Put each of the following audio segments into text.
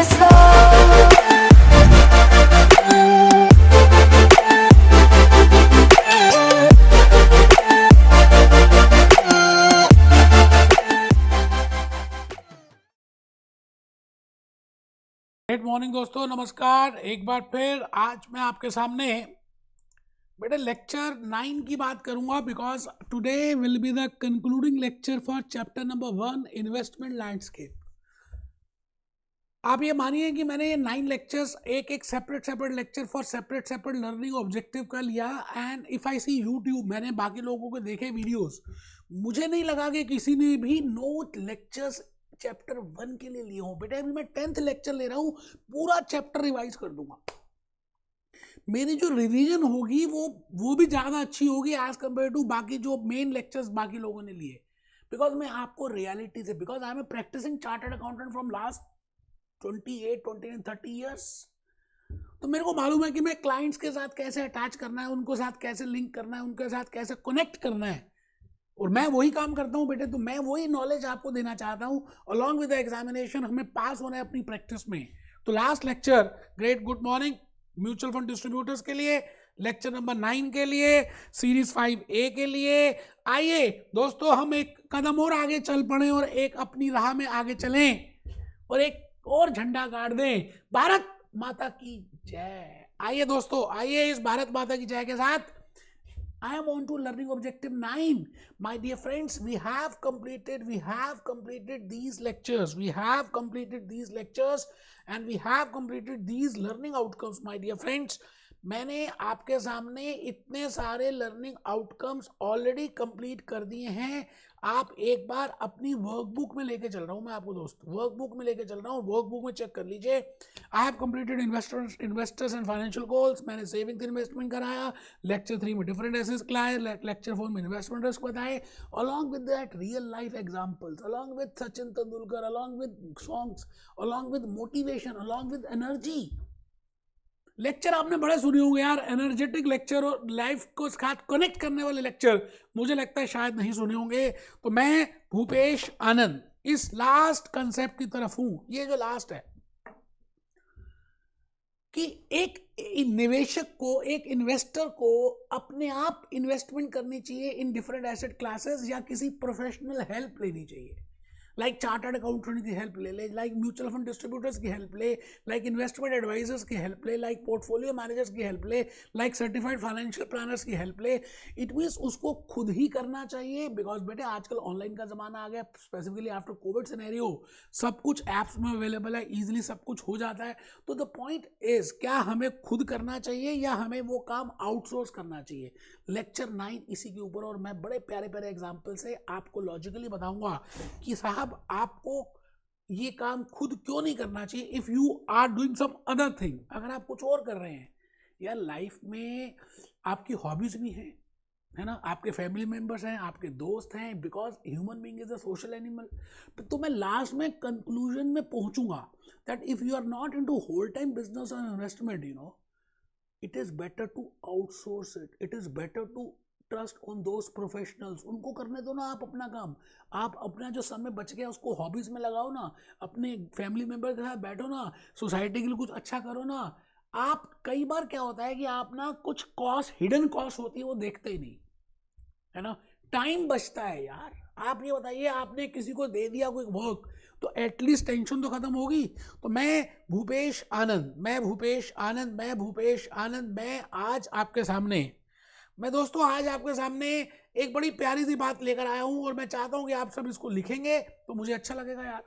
it slow. Good morning दोस्तों, नमस्कार। एक बार फिर आज मैं आपके सामने बेटे लेक्चर 9 की बात करूंगा, because today will be the concluding lecture for chapter number 1 investment landscape. आप ये मानिए कि मैंने ये 9 लेक्चर्स एक एक separate lecture for separate learning objective का लिया। And if I see YouTube, मैंने बाकी लोगों को देखे वीडियोस, मुझे नहीं लगा कि किसी ने भी नोट लेक्चर्स चैप्टर 1 के लिए लिए हो। बेटा अभी मैं 10th लेक्चर ले रहा हूँ, पूरा चैप्टर रिवाइज कर दूंगा। मेरी जो रिवीजन होगी वो भी ज़्यादा अच्छी होगी एज कम्पेयर टू बाकी जो मेन लेक्चर्स बाकी लोगों ने लिए। बिकॉज मैं आपको रियलिटी से, because I am a practising chartered accountant from last 28, 29, 30 years, तो मेरे को मालूम है कि मैं क्लाइंट्स के साथ कैसे अटैच करना है, उनके साथ कैसे लिंक करना है, उनके साथ कैसे कनेक्ट करना है, और मैं वही काम करता हूँ बेटे। तो मैं वही नॉलेज आपको देना चाहता हूँ अलॉन्ग विद द एग्जामिनेशन। हमें पास होना है अपनी प्रैक्टिस में। तो last lecture, great good morning mutual fund distributors के लिए, लेक्चर नंबर 9 के लिए, सीरीज 5A के लिए। आइए दोस्तों, हम एक कदम और आगे चल पड़े और एक अपनी राह में आगे चलें और एक और झंडा गाड़ दें। भारत माता की जय। आइए दोस्तों, आइए इस भारत माता की जय के साथ I am on to learning objective 9. My dear friends, we have completed these lectures. We have completed these lectures and we have completed these learning outcomes, my dear friends. मैंने आपके सामने इतने सारे लर्निंग आउटकम्स ऑलरेडी कंप्लीट कर दिए हैं। आप एक बार अपनी वर्कबुक में लेके चल रहा हूँ मैं आपको दोस्त, वर्कबुक में लेके चल रहा हूँ, वर्कबुक में चेक कर लीजिए। I have completed investors and financial goals, मैंने सेविंग इन्वेस्टमेंट कराया, लेक्चर 3 में डिफरेंट एसेट्स कराए, लेक्चर 4 में इन्वेस्टमेंट रिस्क बताए, along with that real life examples, along with Sachin Tendulkar, along with songs, along with motivation, along with energy. Lecture आपने बड़े सुने होंगे यार, एनर्जेटिक लेक्चर और लाइफ को साथ कनेक्ट करने वाले लेक्चर मुझे लगता है शायद नहीं सुने होंगे। तो मैं भूपेश आनंद इस लास्ट कंसेप्ट की तरफ हूं। ये जो लास्ट है कि एक निवेशक को, एक इन्वेस्टर को अपने आप इन्वेस्टमेंट करनी चाहिए इन डिफरेंट एसेट क्लासेस, या किसी प्रोफेशनल हेल्प लेनी चाहिए। लाइक चार्टर्ड अकाउंटेंट की हेल्प ले ले, लाइक म्यूचुअल फंड डिस्ट्रीब्यूटर्स की हेल्प ले, लाइक इन्वेस्टमेंट एडवाइजर्स की हेल्प ले, लाइक पोर्टफोलियो मैनेजर्स की हेल्प ले, लाइक सर्टिफाइड फाइनेंशियल प्लानर्स की हेल्प ले। इट मीन्स उसको खुद ही करना चाहिए, बिकॉज बेटे आजकल ऑनलाइन का जमाना आ गया, स्पेसिफिकली आफ्टर कोविड सिनेरियो सब कुछ ऐप्स में अवेलेबल है, ईजिली सब कुछ हो जाता है। तो द पॉइंट इज, क्या हमें खुद करना चाहिए या हमें वो काम आउटसोर्स करना चाहिए? लेक्चर 9 इसी के ऊपर, और मैं बड़े प्यारे प्यारे एग्जाम्पल से आपको लॉजिकली बताऊंगा कि साहब आपको ये काम खुद क्यों नहीं करना चाहिए if you are doing some other thing. अगर आप कुछ और कर रहे हैं यार, लाइफ में आपकी हॉबीज भी हैं, है ना, आपके फैमिली मेंबर्स हैं, आपके दोस्त हैं, because human being is a social animal. तो मैं लास्ट में कंक्लूजन में पहुंचूंगा that if you are not into whole time business और investment, you know, it is better to outsource it, it is better to trust on those professionals. उनको करने दो ना आप अपना काम, आप अपना जो समय बच गया उसको हॉबीज में लगाओ ना, अपने फैमिली मेंबर के साथ बैठो ना, सोसाइटी के लिए कुछ अच्छा करो ना। आप कई बार क्या होता है कि आप ना कुछ कॉस्ट, हिडन कॉस्ट होती है, वो देखते ही नहीं, है ना, टाइम बचता है यार। आप ये बताइए, आपने किसी को दे दिया कोई वर्क, तो एटलीस्ट टेंशन तो खत्म होगी। तो मैं भूपेश आनंद, मैं आज आपके सामने, मैं दोस्तों आज आपके सामने एक बड़ी प्यारी सी बात लेकर आया हूं, और मैं चाहता हूं कि आप सब इसको लिखेंगे तो मुझे अच्छा लगेगा यार।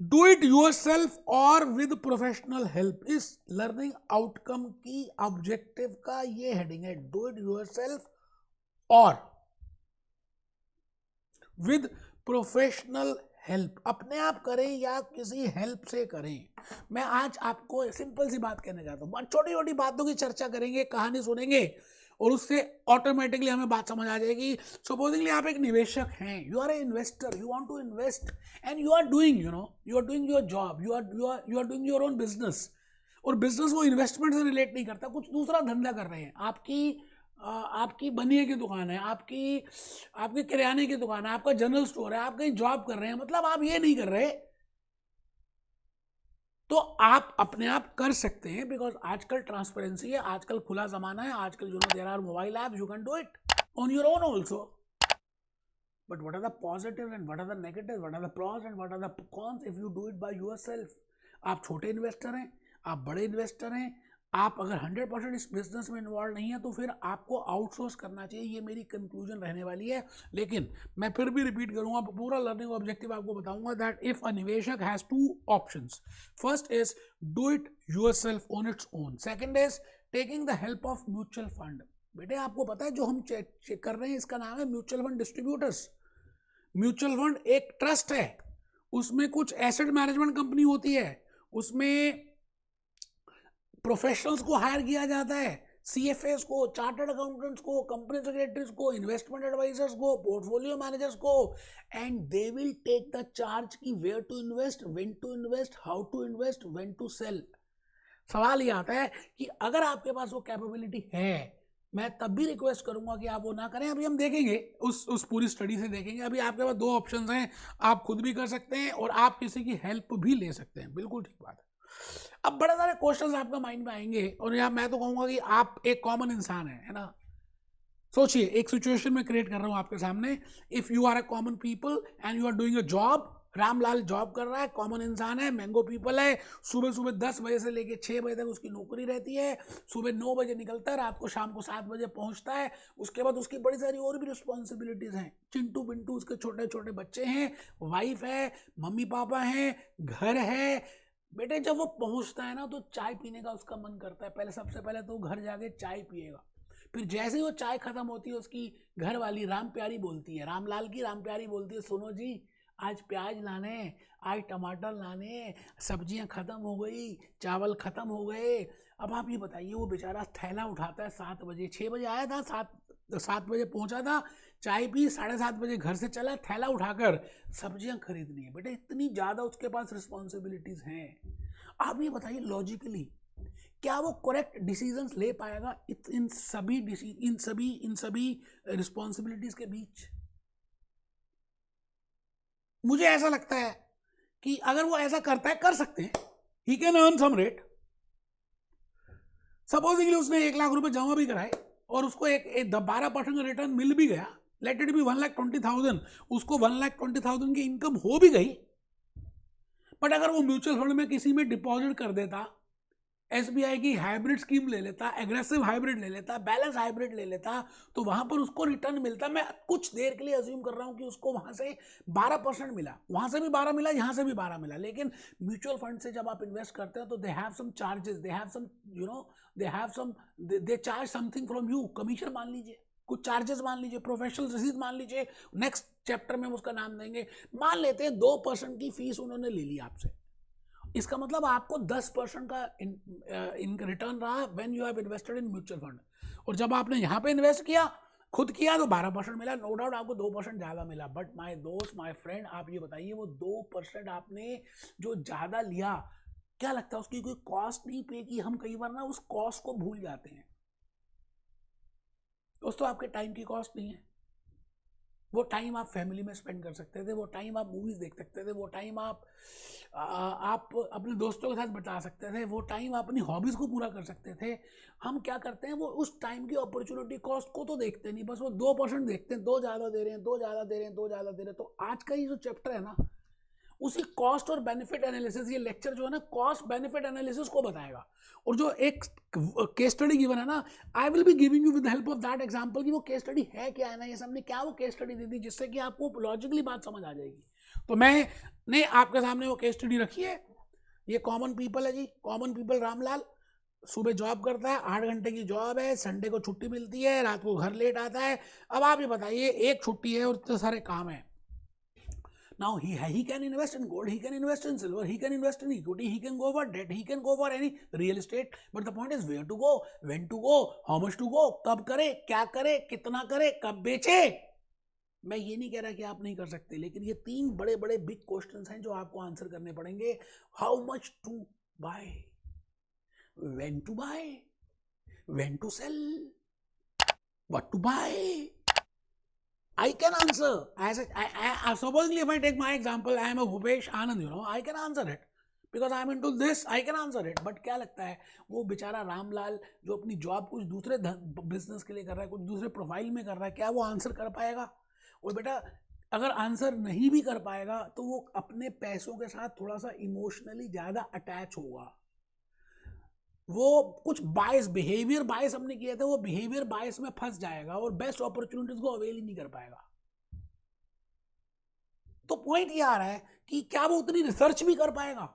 डू इट योरसेल्फ और विद प्रोफेशनल हेल्प, इस लर्निंग आउटकम की ऑब्जेक्टिव का ये हेडिंग है, डू इट योरसेल्फ और विद प्रोफेशनल हेल्प। अपने आप करें या किसी हेल्प से करें। मैं आज आपको सिंपल सी बात कहने जाता हूँ, छोटी छोटी बातों की चर्चा करेंगे, कहानी सुनेंगे, और उससे ऑटोमेटिकली हमें बात समझ आ जाएगी। सपोजिंगली आप एक निवेशक हैं, you are a investor, you want to invest and you are doing, you know, you are doing your job, you are doing your own business, और बिजनेस वो इन्वेस्टमेंट से रिलेट नहीं करता, कुछ दूसरा धंधा कर रहे हैं। आपकी बनिए की दुकान है, आपकी किराने की दुकान है, आपका जनरल स्टोर है, आप कहीं जॉब कर रहे हैं, मतलब आप ये नहीं कर रहे तो आप अपने आप कर सकते हैं, बिकॉज आजकल ट्रांसपेरेंसी है, आजकल खुला जमाना है, आजकल there are mobile app, you can do it on your own also. But what are the positive and what are the negative, what are the pros and what are the cons if you do it by yourself. आप छोटे investor हैं, आप बड़े investor हैं, आप अगर 100% इस business में इन्वॉल्व नहीं है तो फिर आपको आउटसोर्स करना चाहिए. ये मेरी कंक्लूजन रहने वाली है. लेकिन मैं फिर भी रिपीट करूंगा, पूरा लर्निंग ऑब्जेक्टिव आपको बताऊंगा दैट इफ अ निवेशक has two options. First is do it yourself on its own. Second is taking the help of mutual fund. बेटे आपको पता है जो हम चेक कर रहे हैं इसका नाम है mutual fund distributors. Mutual fund एक ट्रस्ट है, उसमें कुछ एसेट मैनेजमेंट कंपनी होती है, उसमें प्रोफेशनल्स को हायर किया जाता है, सीएफएस को, चार्टर्ड अकाउंटेंट्स को, कंपनी सेक्रेटरीज को, इन्वेस्टमेंट एडवाइजर्स को, पोर्टफोलियो मैनेजर्स को, and they will take the charge कि where to invest, when to invest, how to invest, when to sell. सवाल ये आता है कि अगर आपके पास वो कैपेबिलिटी है, मैं तब भी रिक्वेस्ट करूंगा कि आप वो ना करें. अभी हम देखेंगे, उस पूरी स्टडी से देखेंगे. अभी आपके पास दो ऑप्शंस हैं, आप खुद भी कर सकते हैं और आप किसी की हेल्प भी ले सकते हैं. बिल्कुल ठीक बात है. अब बड़े सारे क्वेश्चंस आपका माइंड में आएंगे और यहाँ मैं तो कहूंगा कि आप एक कॉमन इंसान है ना. सोचिए, एक सिचुएशन में क्रिएट कर रहा हूँ आपके सामने. If you are a common people and you are doing a job, Ramlal job कर रहा है, कॉमन इंसान है, मैंगो पीपल है, सुबह सुबह 10 बजे से लेकर 6 बजे तक उसकी नौकरी रहती है, सुबह 9 बजे निकलता है, रात को शाम को 7 बजे पहुंचता है. उसके बाद उसकी बड़ी सारी और भी रिस्पॉन्सिबिलिटीज हैं. चिंटू पिंटू उसके छोटे छोटे बच्चे हैं, वाइफ है, मम्मी पापा हैं, घर है. बेटे जब वो पहुंचता है ना तो चाय पीने का उसका मन करता है. पहले सबसे पहले तो घर जाके चाय पिएगा. फिर जैसे ही वो चाय खत्म होती है उसकी घर वाली राम प्यारी बोलती है, रामलाल की राम प्यारी बोलती है, सुनो जी आज प्याज लाने, आज टमाटर लाने, सब्जियां खत्म हो गई, चावल खत्म हो गए. अब आप ये बताइए, वो बेचारा थैला उठाता है 7 बजे, 6 बजे आया था, 7 बजे पहुंचा था, चाय पी, 7:30 बजे घर से चला, थैला उठाकर सब्जियां खरीदनी है. बेटे इतनी ज़्यादा उसके पास रिस्पॉन्सिबिलिटीज़ हैं. आप ये बताइए लॉजिकली क्या वो करेक्ट डिसीजंस ले पाएगा इन सभी रिस्पॉन्सिबिलिटीज़ के बीच? मुझे ऐसा लगता है कि अगर वो ऐसा करता है, कर सकते हैं, he can earn some rate. Supposingly उसने 1 लाख रुपए जमा भी कराए और उसको एक 12% का रिटर्न मिल भी गया, लेट इट बी 1,20,000, उसको 1,20,000 की इनकम हो भी गई. बट अगर वो म्यूचुअल फंड में किसी में डिपॉजिट कर देता, एसबीआई की हाइब्रिड स्कीम ले लेता, एग्रेसिव हाइब्रिड ले लेता, बैलेंस हाइब्रिड ले लेता, तो वहां पर उसको रिटर्न मिलता. मैं कुछ देर के लिए अज्यूम कर रहा हूं कि उसको वहां से 12% मिला, वहां से भी 12 मिला, यहां से भी 12 मिला. लेकिन म्यूचुअल फंड से जब आप इन्वेस्ट करते हैं तो they have some charges, they have some they charge something from you. Commission मान लीजिए, कुछ चार्जेस मान लीजिए, प्रोफेशनल रसीद मान लीजिए, नेक्स्ट चैप्टर में हम उसका नाम देंगे. मान लेते हैं 2% की फीस उन्होंने ले ली आपसे. इसका मतलब आपको 10% का इनका रिटर्न रहा when you have invested in mutual fund. और जब आपने यहाँ पे इन्वेस्ट किया, खुद किया, तो 12% मिला. नो डाउट आपको 2% ज़्यादा मिला. बट माय दोस्त, माय फ्रेंड, आप ये बताइए वो 2% आपने जो ज़्यादा लिया, क्या लगता है उसकी कोई कॉस्ट नहीं पे की? हम कई बार ना उस कॉस्ट को भूल जाते हैं. दोस्तों आपके टाइम की कॉस्ट नहीं है. वो टाइम आप फैमिली में स्पेंड कर सकते थे, वो टाइम आप मूवीज़ देख सकते थे, वो टाइम आप अपने दोस्तों के साथ बिता सकते थे, वो टाइम आप अपनी हॉबीज़ को पूरा कर सकते थे. हम क्या करते हैं, वो उस टाइम की अपॉर्चुनिटी कॉस्ट को तो देखते नहीं, बस वो 2% देखते हैं, 2 ज़्यादा दे रहे हैं, 2 ज़्यादा दे रहे हैं, 2 ज़्यादा दे रहे हैं. तो आज का ये जो चैप्टर है ना, उसी कॉस्ट और बेनिफिट एनालिसिस, ये लेक्चर जो है ना कॉस्ट बेनिफिट एनालिसिस को बताएगा. और जो एक केस स्टडी गिवन है ना, आई will be giving you with help of that example कि वो केस स्टडी है क्या है ना, ये सबने क्या वो केस स्टडी दी थी, जिससे कि आपको लॉजिकली बात समझ आ जाएगी. तो मैंने आपके सामने वो केस स्टडी रखी है. ये कॉमन पीपल है जी, कॉमन पीपल रामलाल सुबह जॉब करता है, 8 घंटे की जॉब है, संडे को छुट्टी मिलती है, रात को घर लेट आता है. अब आप ये बताइए, एक छुट्टी है और इतने सारे काम है. Now he can invest in gold, he can invest in silver, he can invest in equity, he can go for debt, he can go for any real estate. But the point is where to go, when to go, how much to go, कब करे, क्या करे, कितना करे, कब बेचे. मैं ये नहीं कह रहा कि आप नहीं कर सकते, लेकिन ये 3 बड़े बड़े बिग क्वेश्चंस हैं जो आपको आंसर करने पड़ेंगे. How much to buy, when to buy, when to sell, what to buy. I can answer. Supposedly, if I take my example, I am a Bhupesh Anand, I can answer it. Because I am into this, I can answer it. But क्या लगता है वो बेचारा रामलाल जो अपनी job कुछ दूसरे business के लिए कर रहा है, कुछ दूसरे प्रोफाइल में कर रहा है, क्या वो आंसर कर पाएगा? और बेटा अगर आंसर नहीं भी कर पाएगा तो वो अपने पैसों के साथ थोड़ा सा इमोशनली ज़्यादा अटैच होगा। वो कुछ बायस, बिहेवियर बायस हमने किए थे, वो बिहेवियर बायस में फंस जाएगा और बेस्ट अपॉर्चुनिटीज को अवेल ही नहीं कर पाएगा। तो पॉइंट ये आ रहा है कि क्या वो उतनी रिसर्च भी कर पाएगा?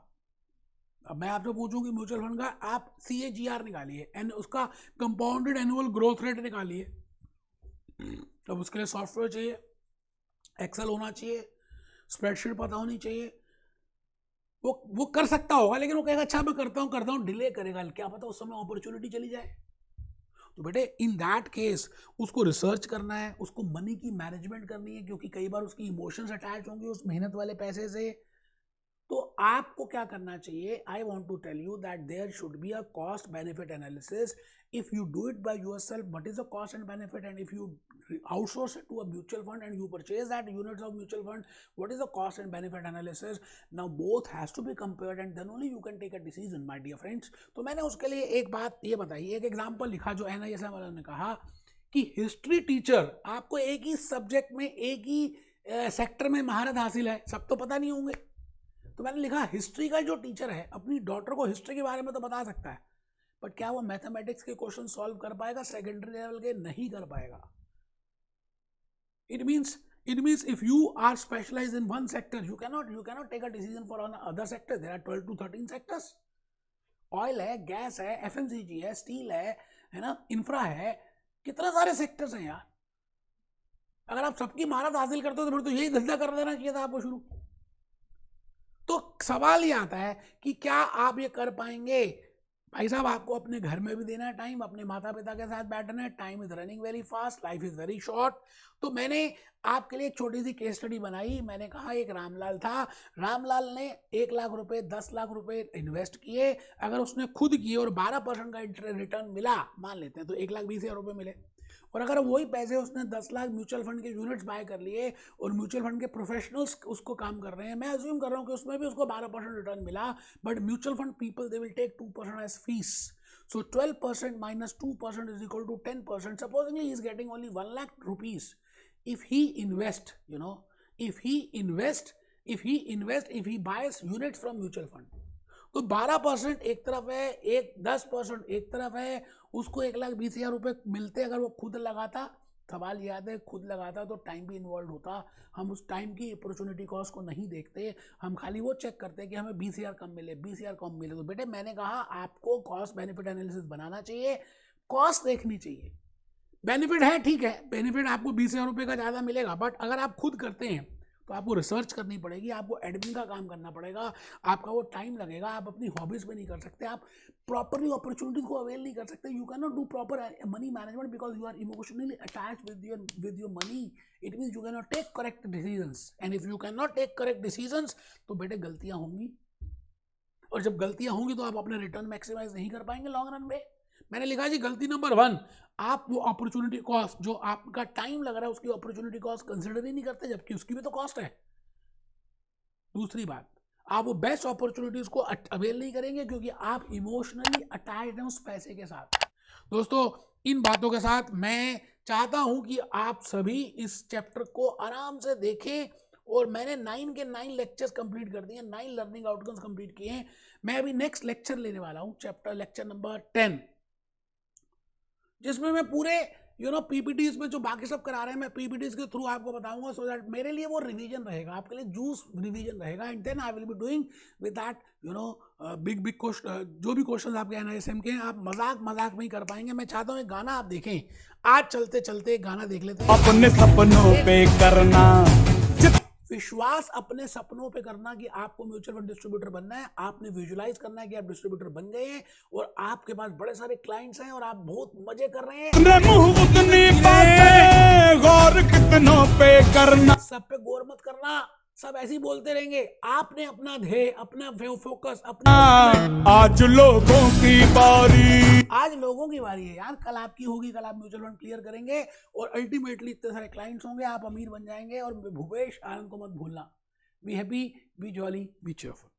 अब मैं आपसे पूछूं कि म्यूचुअल फंड का आप CAGR निकालिए एंड उसका कंपाउंडेड एनुअल ग्रोथ रेट निकालिए। अब उसके लिए सॉफ्टवेयर चाहिए, एक्सेल होना चाहिए, स्प्रेडशीट पता होनी चाहिए। वो कर सकता होगा, लेकिन वो कहेगा अच्छा मैं करता हूँ, डिले करेगा, क्या पता उस समय अपॉर्चुनिटी चली जाए। तो बेटे इन दैट केस उसको रिसर्च करना है, उसको मनी की मैनेजमेंट करनी है, क्योंकि कई बार उसकी इमोशंस अटैच होंगे उस मेहनत वाले पैसे से। तो आपको क्या करना चाहिए? I want to tell you that there should be a cost benefit analysis. If you do it by yourself, what is the cost and benefit? And if you outsource it to a mutual fund and you purchase that units of mutual fund, what is the cost and benefit analysis? Now both has to be compared and then only you can take a decision, my dear friends. तो मैंने उसके लिए एक बात ये बताई, एक example लिखा जो NISM वालों ने कहा कि हिस्ट्री टीचर आपको एक ही सब्जेक्ट में एक ही सेक्टर में महारत हासिल है, सब तो पता नहीं होंगे। तो मैंने लिखा हिस्ट्री का जो टीचर है अपनी डॉटर को हिस्ट्री के बारे में तो बता सकता है, बट क्या वो मैथमेटिक्स के क्वेश्चन सॉल्व कर पाएगा? सेकेंडरी लेवल के नहीं कर पाएगा। It means if you are specialised in one sector, you cannot take a decision for on other sector. There are 12 to 13 sectors. Oil है, गैस है, FMCG है, स्टील है ना, इंफ्रा है, कितने सारे सेक्टर्स हैं यार। अगर आप सबकी महारत हासिल करते हो तो फिर तो यही धंधा कर देना चाहिए था आपको शुरू। तो सवाल ये आता है कि क्या आप ये कर पाएंगे? भाई साहब आपको अपने घर में भी देना है टाइम, अपने माता पिता के साथ बैठना है। Time is running very fast, life is very short. तो मैंने आपके लिए एक छोटी सी केस स्टडी बनाई। मैंने कहा एक रामलाल था, रामलाल ने 1 लाख रुपए 10 लाख रुपए इन्वेस्ट किए। अगर उसने खुद किए और 12% का रिटर्न मिला, मान लेते हैं, तो 1,20,000 रुपए मिले। और अगर वही पैसे उसने 10 लाख म्यूचुअल फंड के यूनिट्स बाय कर लिए और म्यूचुअल फंड के प्रोफेशनल्स उसको काम कर रहे हैं, मैं अज्यूम कर रहा हूँ कि उसमें भी उसको 12% रिटर्न मिला, but mutual fund people they will take 2% as fees. So 12% minus 2% is equal to 10%. Supposingly he is getting only 1 lakh rupees. If he invest, if he buys units from mutual fund, तो 12% एक तरफ है, 10% एक तरफ है, उसको 1,20,000 रुपये मिलते। अगर वो खुद लगाता, सवाल याद है, खुद लगाता तो टाइम भी इन्वॉल्व होता। हम उस टाइम की अपॉर्चुनिटी कॉस्ट को नहीं देखते, हम खाली वो चेक करते हैं कि हमें 20,000 कम मिले, 20,000 कम मिले। तो बेटे मैंने कहा आपको कॉस्ट बेनिफिट एनालिसिस बनाना चाहिए, कॉस्ट देखनी चाहिए। बेनिफिट है, ठीक है, बेनिफिट आपको 20,000 रुपये का ज़्यादा मिलेगा, बट अगर आप खुद करते हैं तो आपको रिसर्च करनी पड़ेगी, आपको एडमिन का काम करना पड़ेगा, आपका वो टाइम लगेगा, आप अपनी हॉबीज़ पे नहीं कर सकते, आप प्रॉपरली अपॉर्चुनिटीज को अवेल नहीं कर सकते। You can not do proper money management because you are emotionally attach with your money. It means you can not take correct decisions, and if you can not take correct decisions तो बेटे गलतियां होंगी, और जब गलतियां होंगी तो आप अपने रिटर्न मैक्सिमाइज नहीं कर पाएंगे लॉन्ग रन में। मैंने लिखा जी गलती नंबर 1, आप वो अपॉर्चुनिटी कॉस्ट जो आपका टाइम लग रहा है उसकी अपॉर्चुनिटी कॉस्ट कंसिडर ही नहीं करते, जबकि उसकी भी तो कॉस्ट है। दूसरी बात, आप वो बेस्ट अपॉर्चुनिटीज को अवेल नहीं करेंगे क्योंकि आप इमोशनली अटैच्ड हैं उस पैसे के साथ। दोस्तों इन बातों के साथ मैं चाहता हूं कि आप सभी इस चैप्टर को आराम से देखें, और मैंने 9 के 9 लेक्चर्स कंप्लीट कर दिए, 9 लर्निंग आउटकम्स कंप्लीट किए हैं। मैं अभी नेक्स्ट लेक्चर लेने वाला हूं, लेक्चर नंबर 10, जिसमें मैं पूरे पीपीटीज में जो बाकी सब करा रहे हैं मैं पीपीटीज के थ्रू आपको बताऊंगा, सो दैट मेरे लिए वो रिवीजन रहेगा, आपके लिए जूस रिवीजन रहेगा। And then I will be doing with that big question, जो भी क्वेश्चन आपके NISM के हैं, आप मजाक में ही कर पाएंगे। मैं चाहता हूँ एक गाना आप देखें, आज चलते चलते गाना देख लेते हैं। अपने सपनों पे करना विश्वास अपने सपनों पे करना कि आपको म्यूचुअल फंड डिस्ट्रीब्यूटर बनना है। आपने विजुलाइज करना है कि आप डिस्ट्रीब्यूटर बन गए हैं और आपके पास बड़े सारे क्लाइंट्स हैं और आप बहुत मजे कर रहे हैं। गौर कितनों पे करना, सब पे गौर मत करना, सब ऐसे ही बोलते रहेंगे। आपने अपना ध्येय, अपना फोकस, अपना आज लोगों की बारी, आज लोगों की बारी है यार, कल आपकी होगी, कल आप म्यूचुअल फंड क्लियर करेंगे और अल्टीमेटली इतने सारे क्लाइंट्स होंगे, आप अमीर बन जाएंगे। और भूपेश आनंद को मत भूलना, be happy, B jolly, B cheerful.